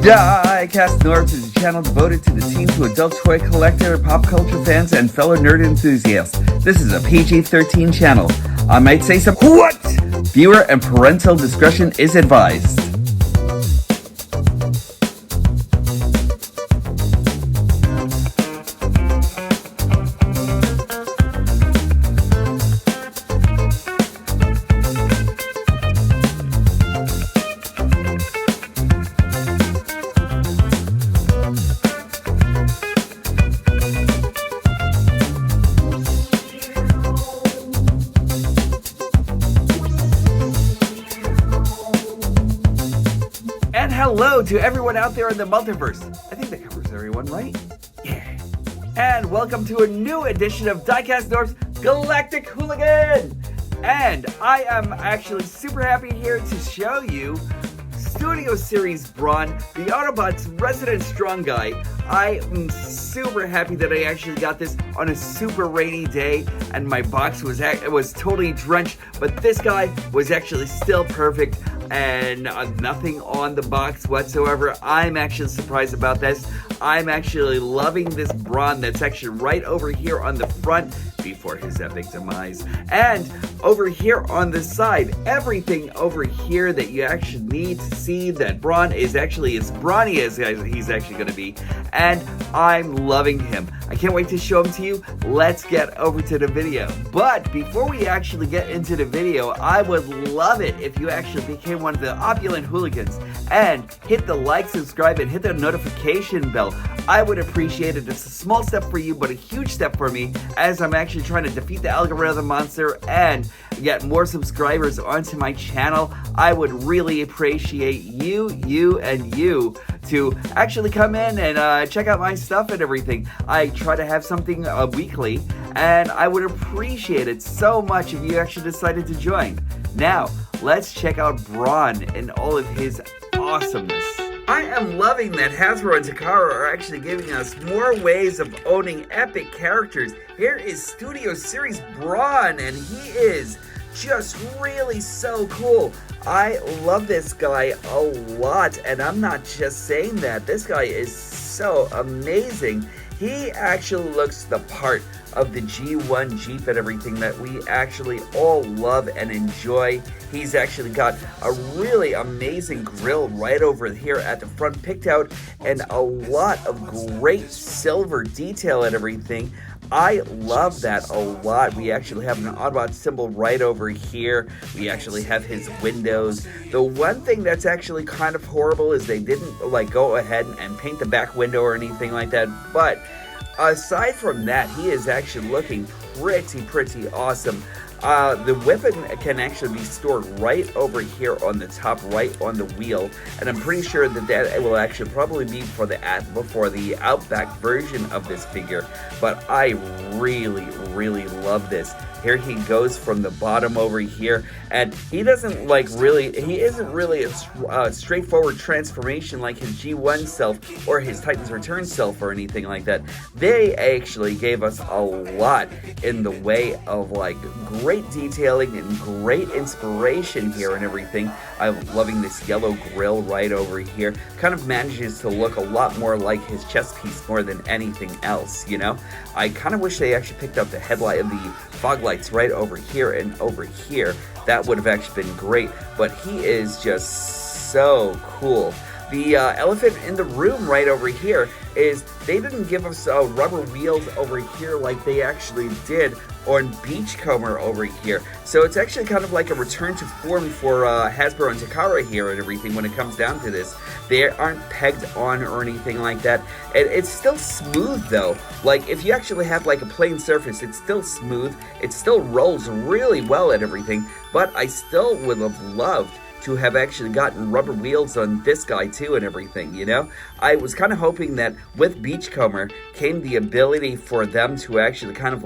DIECAST NORBZ is a channel devoted to the teen to adult toy collector, pop culture fans, and fellow nerd enthusiasts. This is a PG-13 channel. I might say some what? Viewer and parental discretion is advised. And hello to everyone out there in the multiverse. I think that covers everyone, right? Yeah. And welcome to a new edition of DIECAST NORBZ Galactic Hooligan. And I am actually super happy here to show you Studio Series Brawn, the Autobots' resident strong guy. I am super happy that I actually got this on a super rainy day, and my box was totally drenched, but this guy was actually still perfect, and nothing on the box whatsoever. I'm actually surprised about this. I'm actually loving this Brawn that's actually right over here on the front before his epic demise. And over here on the side, everything over here that you actually need to see that Brawn is actually as brawny as he's actually going to be. And I'm loving him. I can't wait to show him to you. Let's get over to the video. But before we actually get into the video, I would love it if you actually became one of the opulent hooligans and hit the like, subscribe, and hit the notification bell. I would appreciate it. It's a small step for you, but a huge step for me, as I'm actually trying to defeat the algorithm monster and get more subscribers onto my channel. I would really appreciate you to actually come in and check out my stuff and everything. I try to have something weekly, and I would appreciate it so much if you actually decided to join. Now, let's check out Brawn and all of his awesomeness. I am loving that Hasbro and Takara are actually giving us more ways of owning epic characters. Here is Studio Series Brawn, and he is just really so cool. I love this guy a lot, and I'm not just saying that. This guy is so amazing. He actually looks the part of the G1 Jeep and everything that we actually all love and enjoy. He's actually got a really amazing grill right over here at the front picked out, and a lot of great silver detail and everything. I love that a lot. We actually have an Autobot symbol right over here. We actually have his windows. The one thing that's actually kind of horrible is they didn't go ahead and paint the back window or anything like that. But aside from that, he is actually looking pretty awesome. The weapon can actually be stored right over here on the top right on the wheel, and I'm pretty sure that will actually probably be for the Outback version of this figure. But I really love this. Here he goes from the bottom over here, and he isn't really a straightforward transformation like his G1 self or his Titans Return self or anything like that. They actually gave us a lot in the way of great detailing and great inspiration here and everything. I'm loving this yellow grill right over here. Kind of manages to look a lot more like his chest piece more than anything else, you know? I kind of wish they actually picked up the headlight and the fog lights right over here and over here. That would have actually been great, but he is just so cool. The elephant in the room right over here is they didn't give us rubber wheels over here like they actually did on Beachcomber over here. So it's actually kind of like a return to form for Hasbro and Takara here and everything when it comes down to this. They aren't pegged on or anything like that. And it's still smooth though. Like if you actually have a plain surface, it's still smooth. It still rolls really well and everything. But I still would have loved to have actually gotten rubber wheels on this guy too and everything, you know? I was kind of hoping that with Beachcomber came the ability for them to actually kind of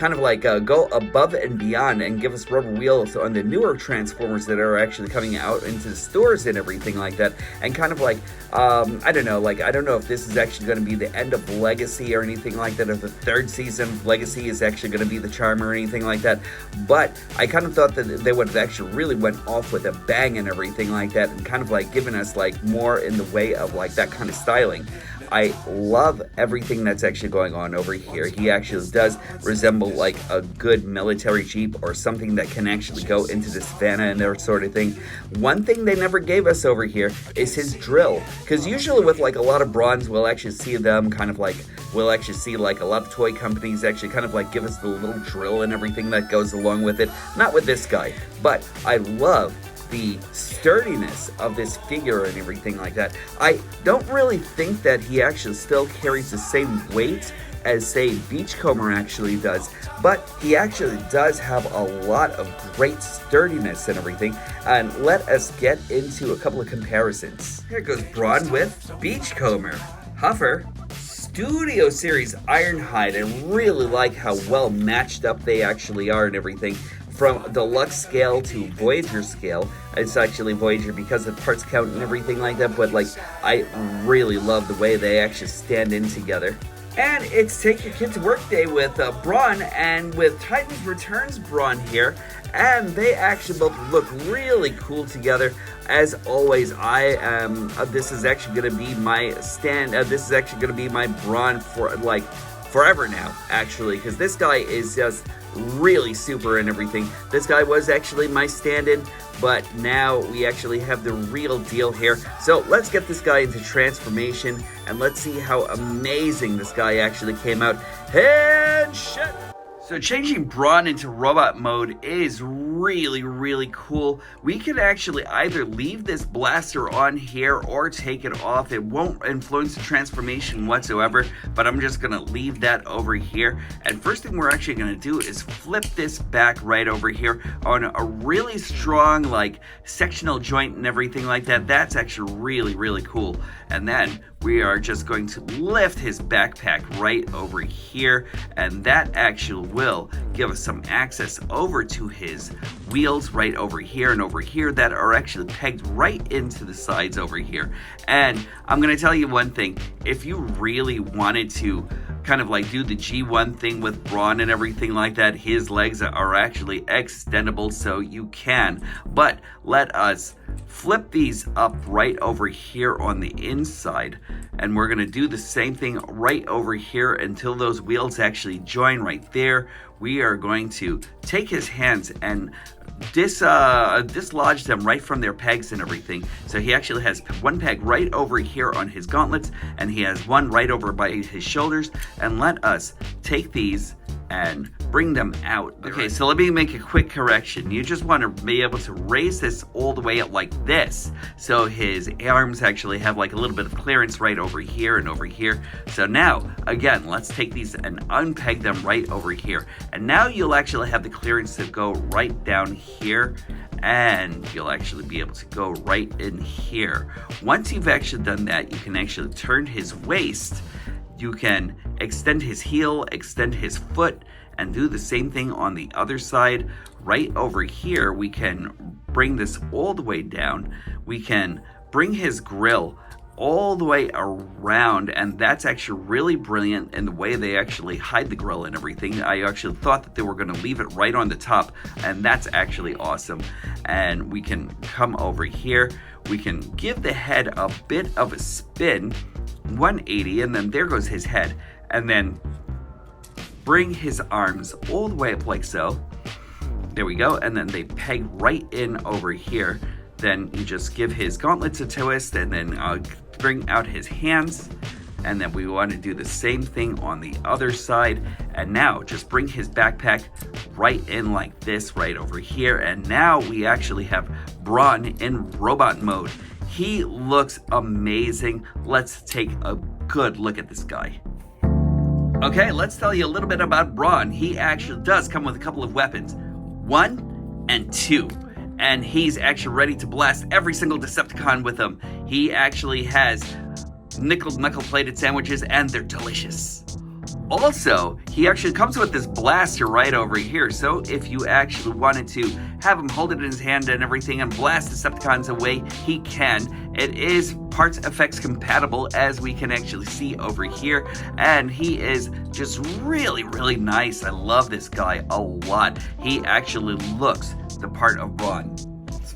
kind of like go above and beyond and give us rubber wheels on the newer Transformers that are actually coming out into the stores and everything like that. And kind of like, I don't know if this is actually going to be the end of Legacy or anything like that, if the third season of Legacy is actually going to be the charm or anything like that. But I kind of thought that they would have actually really went off with a bang and everything like that, and kind of like given us like more in the way of like that kind of styling. I love everything that's actually going on over here. He actually does resemble like a good military jeep or something that can actually go into the savannah and that sort of thing. One thing they never gave us over here is his drill, because usually with like a lot of Brawns, we'll actually see them kind of like, we'll actually see like a lot of toy companies actually kind of like give us the little drill and everything that goes along with it. Not with this guy, but I love the sturdiness of this figure and everything like that. I don't really think that he actually still carries the same weight as, say, Beachcomber actually does, but he actually does have a lot of great sturdiness and everything. And let us get into a couple of comparisons. Here goes Brawn with Beachcomber, Huffer, Studio Series Ironhide. I really like how well matched up they actually are and everything. From deluxe scale to Voyager scale. It's actually Voyager because of parts count and everything like that, but like I really love the way they actually stand in together. And it's Take Your Kid to Work Day with Brawn and with Titans Returns Brawn here, and they actually both look really cool together. As always, I am. This is actually going to be my stand. This is actually going to be my Brawn for like forever now, actually, because this guy is just really super and everything. This guy was actually my stand-in, but now we actually have the real deal here. So let's get this guy into transformation and let's see how amazing this guy actually came out. Headshot! So changing Brawn into robot mode is really, really cool. We could actually either leave this blaster on here or take it off. It won't influence the transformation whatsoever, but I'm just gonna leave that over here. And first thing we're actually gonna do is flip this back right over here on a really strong like sectional joint and everything like that. That's actually really, really cool. And then we are just going to lift his backpack right over here, and that actually will give us some access over to his wheels right over here and over here that are actually pegged right into the sides over here. And I'm gonna tell you one thing, if you really wanted to kind of like do the G1 thing with Brawn and everything like that, his legs are actually extendable, so you can. But let us flip these up right over here on the inside, and we're gonna do the same thing right over here until those wheels actually join right there. We are going to take his hands and dislodge them right from their pegs and everything. So he actually has one peg right over here on his gauntlets, and he has one right over by his shoulders. And let us take these and bring them out. Okay, so let me make a quick correction. You just want to be able to raise this all the way up like this, so his arms actually have like a little bit of clearance right over here and over here. So now, again, let's take these and unpeg them right over here. And now you'll actually have the clearance to go right down here, and you'll actually be able to go right in here. Once you've actually done that, you can actually turn his waist. You can extend his heel, extend his foot, and do the same thing on the other side. Right over here, we can bring this all the way down. We can bring his grill all the way around, and that's actually really brilliant in the way they actually hide the grill and everything. I actually thought that they were going to leave it right on the top, and that's actually awesome. And we can come over here. We can give the head a bit of a spin, 180, and then there goes his head. And then bring his arms all the way up like so. There we go. And then they peg right in over here. Then you just give his gauntlets a twist, and then bring out his hands. And then we want to do the same thing on the other side. And now just bring his backpack right in like this right over here. And now we actually have Brawn in robot mode. He looks amazing. Let's take a good look at this guy. Okay, let's tell you a little bit about Brawn. He actually does come with a couple of weapons, 1 and 2. And he's actually ready to blast every single Decepticon with him. He actually has nickel-plated sandwiches, and they're delicious. Also, he actually comes with this blaster right over here, so if you actually wanted to have him hold it in his hand and everything and blast Decepticons away, he can. It is parts effects compatible, as we can actually see over here, and he is just really, really nice. I love this guy a lot. He actually looks the part of Brawn.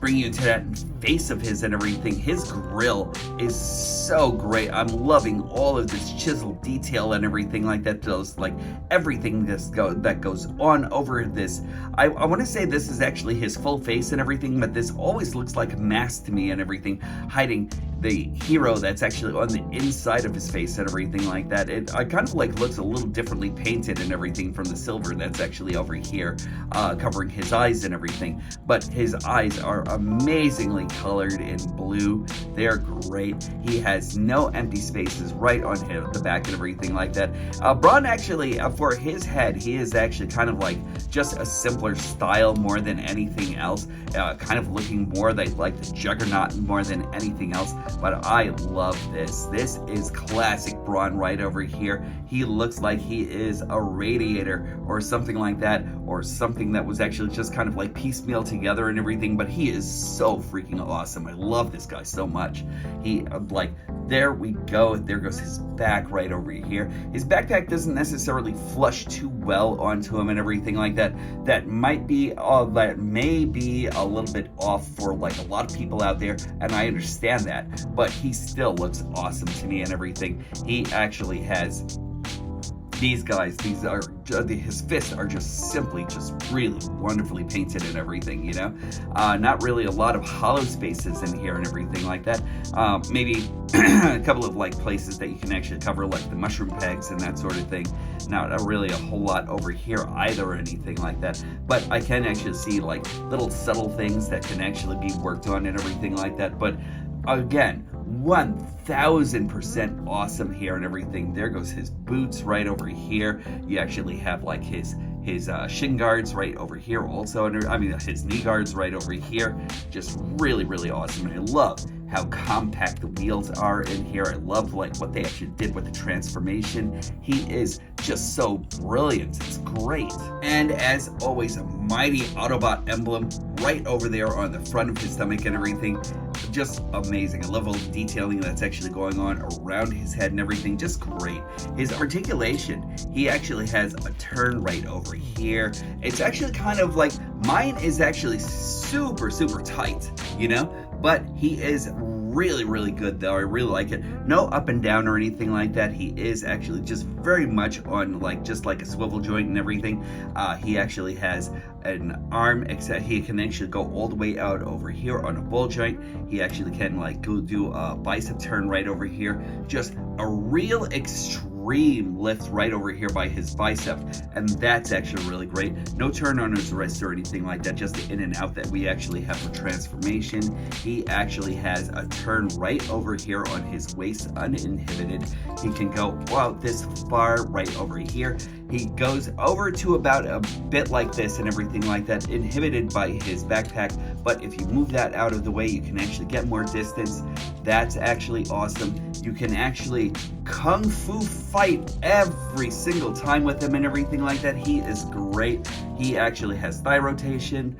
Bring you to that face of his and everything. His grill is so great. I'm loving all of this chisel detail and everything like that. Does like everything that goes on over this. I want to say this is actually his full face and everything, but this always looks like a mask to me and everything, hiding the hero that's actually on the inside of his face and everything like that. It kind of like looks a little differently painted and everything from the silver that's actually over here, covering his eyes and everything. But his eyes are amazingly colored in blue. They're great. He has no empty spaces right on him, the back and everything like that. Brawn actually, for his head, he is actually kind of like just a simpler style more than anything else, kind of looking more like the Juggernaut more than anything else. But I love this. This is classic Brawn right over here. He looks like he is a radiator or something like that, or something that was actually just kind of like piecemeal together and everything, but he is so freaking awesome. I love this guy so much. He, like, there we go. There goes his back right over here. His backpack doesn't necessarily flush too well onto him and everything like that. That may be a little bit off for like a lot of people out there, and I understand that, but he still looks awesome to me and everything. He actually has these guys, his fists are just simply just really wonderfully painted and everything, you know? Not really a lot of hollow spaces in here and everything like that. Maybe a couple of like places that you can actually cover, like the mushroom pegs and that sort of thing. Not really a whole lot over here either or anything like that, but I can actually see like little subtle things that can actually be worked on and everything like that. But again, 1000% awesome here and everything. There goes his boots right over here. You actually have like his shin guards right over here also, his knee guards right over here. Just really, really awesome. And I love how compact the wheels are in here. I love like what they actually did with the transformation. He is just so brilliant. It's great. And as always, a mighty Autobot emblem right over there on the front of his stomach and everything. Just amazing. I love all the detailing that's actually going on around his head and everything. Just great. His articulation, he actually has a turn right over here. It's actually kind of like, mine is actually super, super tight, you know? But he is really, really good though. I really like it. No up and down or anything like that. He is actually just very much on like just like a swivel joint and everything. He actually has an arm, except he can actually go all the way out over here on a ball joint. He actually can like go do a bicep turn right over here. Just a real extreme lift right over here by his bicep, and that's actually really great. No turn on his wrist or anything like that, just the in and out that we actually have for transformation. He actually has a turn right over here on his waist uninhibited. He can go out this far right over here. He goes over to about a bit like this and everything like that, inhibited by his backpack, but if you move that out of the way, you can actually get more distance. That's actually awesome. You can actually kung fu fight every single time with him and everything like that. He is great. He actually has thigh rotation,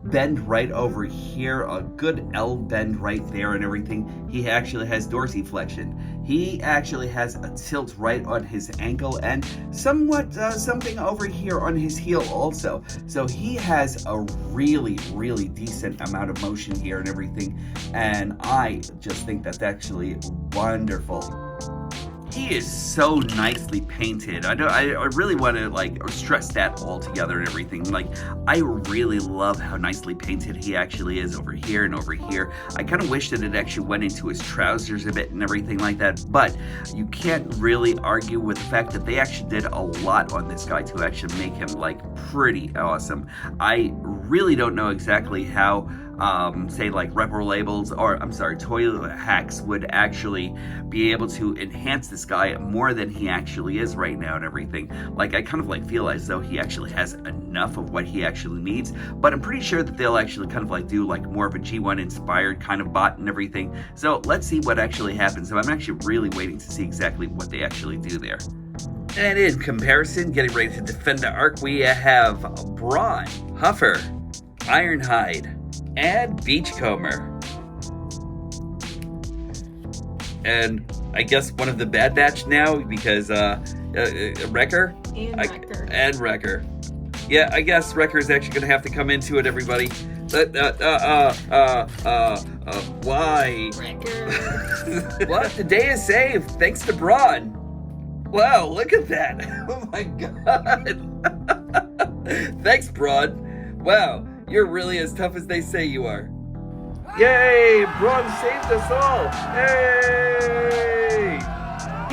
bend right over here, a good L bend right there and everything. He actually has dorsiflexion. He actually has a tilt right on his ankle and somewhat something over here on his heel also. So he has a really, really decent amount of motion here and everything. And I just think that's actually wonderful. He is so nicely painted. I really want to like stress that all together and everything. Like, I really love how nicely painted he actually is over here and over here. I kind of wish that it actually went into his trousers a bit and everything like that, but you can't really argue with the fact that they actually did a lot on this guy to actually make him like pretty awesome. I really don't know exactly how say like repro labels, or I'm sorry, toy hacks would actually be able to enhance this guy more than he actually is right now and everything. Like, I kind of like feel as though he actually has enough of what he actually needs, but I'm pretty sure that they'll actually kind of like do like more of a G1 inspired kind of bot and everything. So let's see what actually happens. So I'm actually really waiting to see exactly what they actually do there. And in comparison, getting ready to defend the Ark, we have Brawn, Huffer, Ironhide, and Beachcomber. And I guess one of the Bad Batch now, because Wrecker? And Wrecker. Yeah, I guess Wrecker is actually going to have to come into it, everybody. Why? Wrecker. What? The day is saved, thanks to Brawn. Wow, look at that. Oh my god. Thanks, Brawn. Wow, you're really as tough as they say you are. Yay! Brawn saved us all! Yay!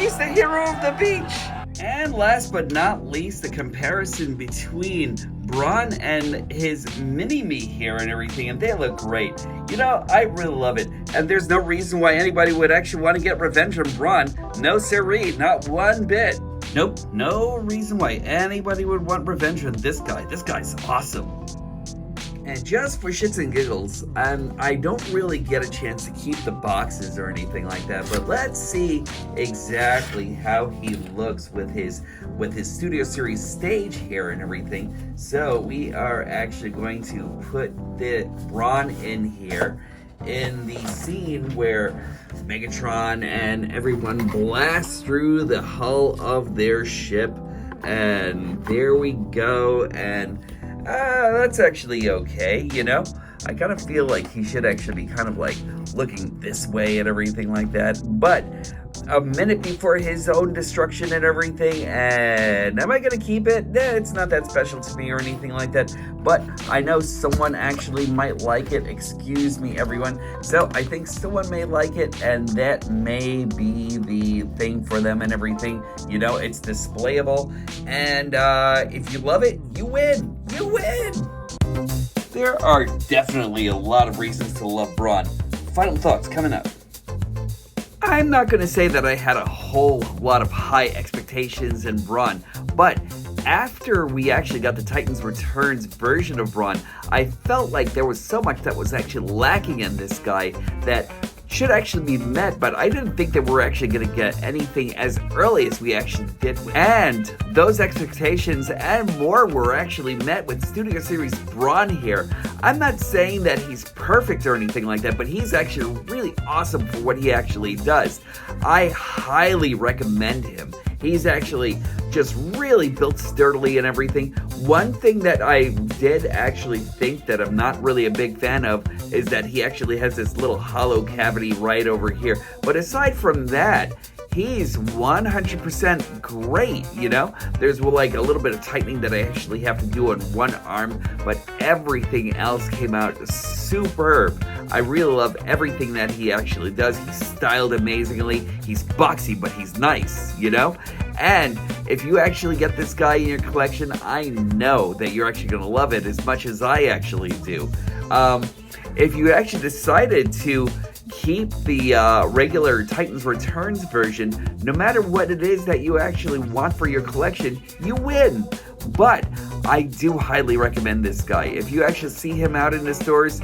He's the hero of the beach! And last but not least, the comparison between Brawn and his mini-me here and everything, and they look great. You know, I really love it. And there's no reason why anybody would actually want to get revenge on Brawn. No siree, not one bit. Nope, no reason why anybody would want revenge on this guy. This guy's awesome. And just for shits and giggles, I don't really get a chance to keep the boxes or anything like that, but let's see exactly how he looks with his Studio Series stage hair and everything. So we are actually going to put the Brawn in here in the scene where Megatron and everyone blasts through the hull of their ship, and there we go. And that's actually okay, you know? I kind of feel like he should actually be kind of like looking this way and everything like that. But a minute before his own destruction and everything, and am I going to keep it? It's not that special to me or anything like that. But I know someone actually might like it. Excuse me, everyone. So I think someone may like it, and that may be the thing for them and everything. You know, it's displayable. And if you love it, you win. You win! There are definitely a lot of reasons to love Brawn. Final thoughts coming up. I'm not going to say that I had a whole lot of high expectations in Brawn, but after we actually got the Titans Returns version of Brawn, I felt like there was so much that was actually lacking in this guy that should actually be met, but I didn't think that we're actually going to get anything as early as we actually did. And those expectations and more were actually met with Studio Series Brawn here. I'm not saying that he's perfect or anything like that, but he's actually really awesome for what he actually does. I highly recommend him. He's actually just really built sturdily and everything. One thing that I did actually think that I'm not really a big fan of is that he actually has this little hollow cavity right over here. But aside from that, he's 100% great, you know? There's like a little bit of tightening that I actually have to do on one arm, but everything else came out superb. I really love everything that he actually does. He's styled amazingly. He's boxy, but he's nice, you know? And if you actually get this guy in your collection, I know that you're actually going to love it as much as I actually do. If you actually decided to keep the regular Titans Returns version, no matter what it is that you actually want for your collection, you win. But I do highly recommend this guy. If you actually see him out in the stores,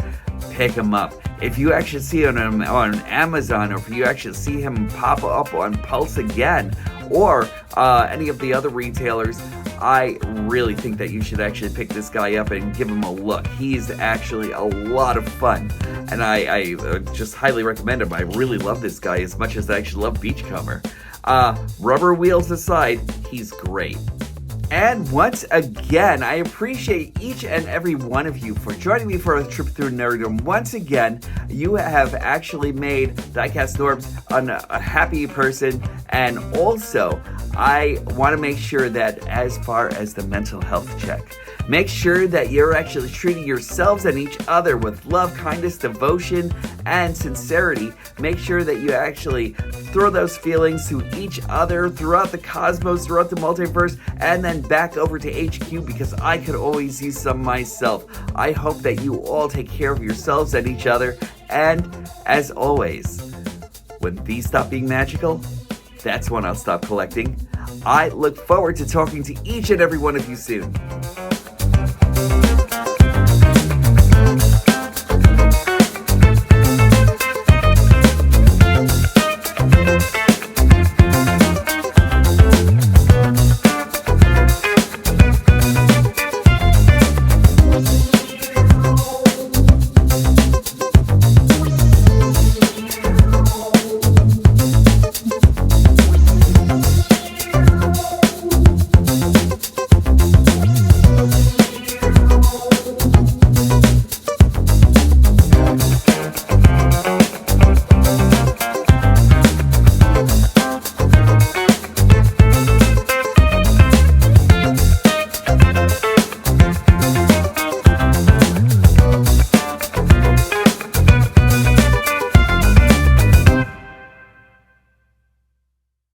pick him up. If you actually see him on Amazon, or if you actually see him pop up on Pulse again, or any of the other retailers, I really think that you should actually pick this guy up and give him a look. He's actually a lot of fun, and I just highly recommend him. I really love this guy as much as I actually love Beachcomber. Rubber wheels aside, he's great. And once again, I appreciate each and every one of you for joining me for a trip through nerddom. Once again, you have actually made DIECAST NORBZ a happy person, and also I want to make sure that as far as the mental health check, make sure that you're actually treating yourselves and each other with love, kindness, devotion, and sincerity. Make sure that you actually throw those feelings to each other throughout the cosmos, throughout the multiverse, and then back over to HQ, because I could always use some myself. I hope that you all take care of yourselves and each other, and as always, when these stop being magical, that's when I'll stop collecting. I look forward to talking to each and every one of you soon.